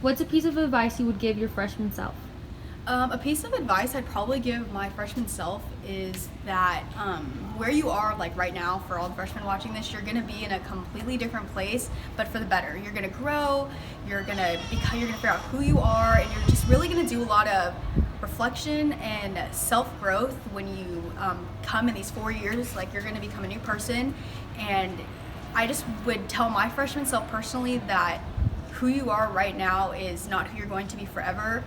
What's a piece of advice you would give your freshman self? A piece of advice I'd probably give my freshman self is that where you are like right now, for all the freshmen watching this, you're gonna be in a completely different place, but for the better. You're gonna grow, you're gonna figure out who you are, and you're just really gonna do a lot of reflection and self-growth when you come in these 4 years. Like, you're gonna become a new person, and I just would tell my freshman self personally that who you are right now is not who you're going to be forever,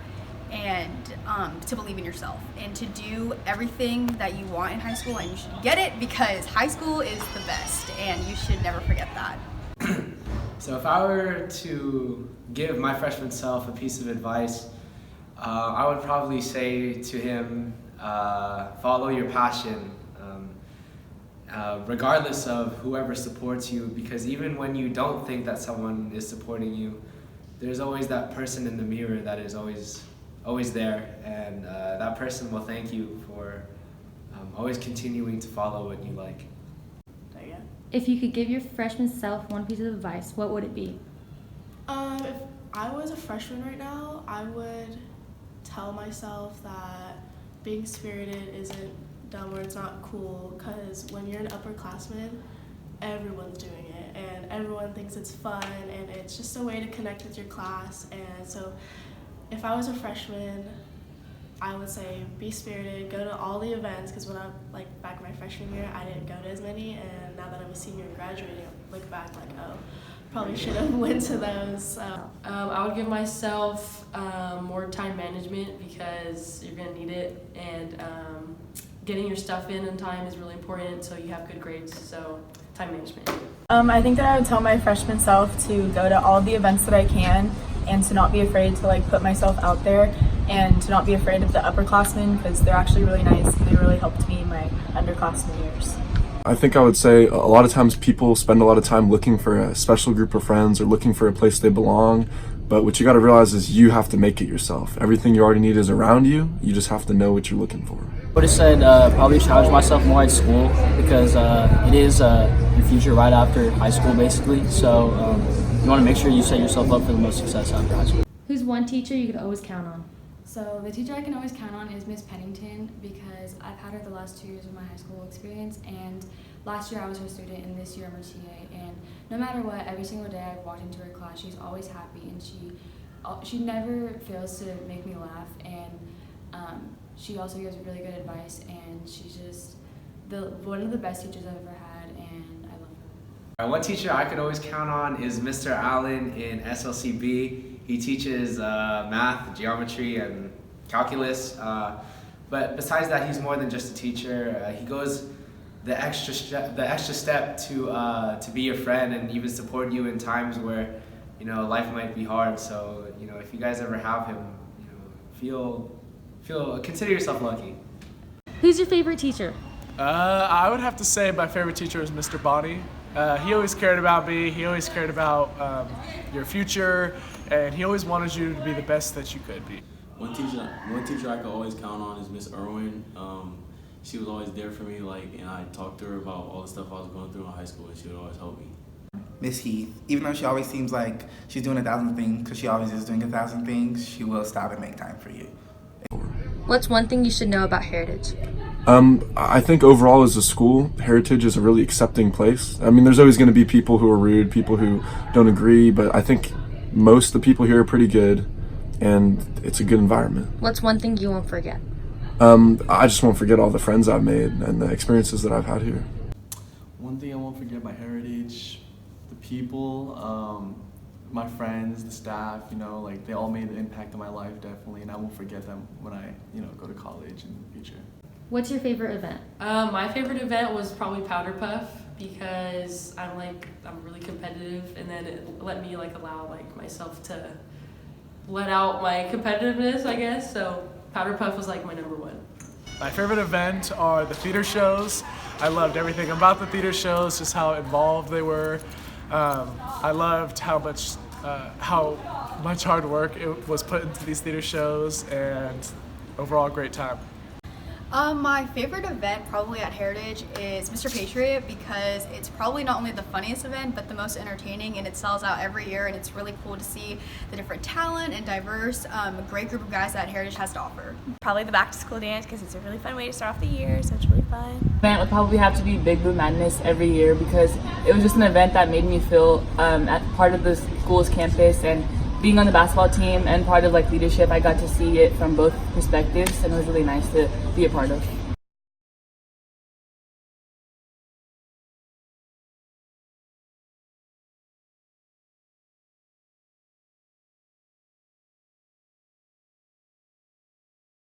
and to believe in yourself and to do everything that you want in high school, and you should get it because high school is the best and you should never forget that. So if I were to give my freshman self a piece of advice, I would probably say to him, follow your passion, regardless of whoever supports you, because even when you don't think that someone is supporting you, there's always that person in the mirror that is always there, and that person will thank you for always continuing to follow what you like. If you could give your freshman self one piece of advice, what would it be? If I was a freshman right now, I would tell myself that being spirited isn't dumb or it's not cool, because when you're an upperclassman, everyone's doing it and everyone thinks it's fun and it's just a way to connect with your class. And so if I was a freshman, I would say be spirited, go to all the events, because when I back my freshman year, I didn't go to as many, and now that I'm a senior and graduating, I look back like, oh, probably should have went to those. I would give myself more time management, because you're gonna need it, and getting your stuff in on time is really important so you have good grades, so time management. I think that I would tell my freshman self to go to all the events that I can, and to not be afraid to put myself out there, and to not be afraid of the upperclassmen, because they're actually really nice and they really helped me in my underclassmen years. I think I would say a lot of times people spend a lot of time looking for a special group of friends or looking for a place they belong, but what you got to realize is you have to make it yourself. Everything you already need is around you. You just have to know what you're looking for. I would have said probably challenge myself more at school, because it is your future right after high school, basically. So you want to make sure you set yourself up for the most success after high school. Who's one teacher you could always count on? So the teacher I can always count on is Miss Pennington, because I've had her the last 2 years of my high school experience, and last year I was her student and this year I'm her TA, and no matter what, every single day I've walked into her class, she's always happy, and she never fails to make me laugh, and she also gives really good advice, and she's just one of the best teachers I've ever had, and I love her. One teacher I could always count on is Mr. Allen in SLCB. He teaches math, geometry, and calculus, but besides that, he's more than just a teacher. He goes the extra step to be your friend and even support you in times where life might be hard. So if you guys ever have him, consider yourself lucky. Who's your favorite teacher? I would have to say my favorite teacher is Mr. Bonnie. He always cared about me. He always cared about your future, and he always wanted you to be the best that you could be. One teacher I could always count on is Miss Irwin. She was always there for me, and I talked to her about all the stuff I was going through in high school, and she would always help me. Miss Heath, even though she always seems like she's doing 1,000 things, because she always is doing 1,000 things, she will stop and make time for you. What's one thing you should know about Heritage? I think overall as a school, Heritage is a really accepting place. I mean, there's always going to be people who are rude, people who don't agree, but I think most of the people here are pretty good, and it's a good environment. What's one thing you won't forget? I just won't forget all the friends I've made and the experiences that I've had here. One thing I won't forget about Heritage, the people, my friends, the staff, they all made an impact on my life, definitely, and I won't forget them when I, go to college in the future. What's your favorite event? My favorite event was probably Powder Puff, because I'm really competitive, and then it let me allow myself to let out my competitiveness, I guess. So Powder Puff was my number one. My favorite event are the theater shows. I loved everything about the theater shows, just how involved they were. I loved how much hard work it was put into these theater shows, and overall great time. My favorite event probably at Heritage is Mr. Patriot because it's probably not only the funniest event but the most entertaining, and it sells out every year, and it's really cool to see the different talent and diverse great group of guys that Heritage has to offer. Probably the back to school dance because it's a really fun way to start off the year, so it's really fun. Event would probably have to be Big Blue Madness every year because it was just an event that made me feel at part of the school's campus, and being on the basketball team and part of like leadership, I got to see it from both perspectives, and it was really nice to be a part of.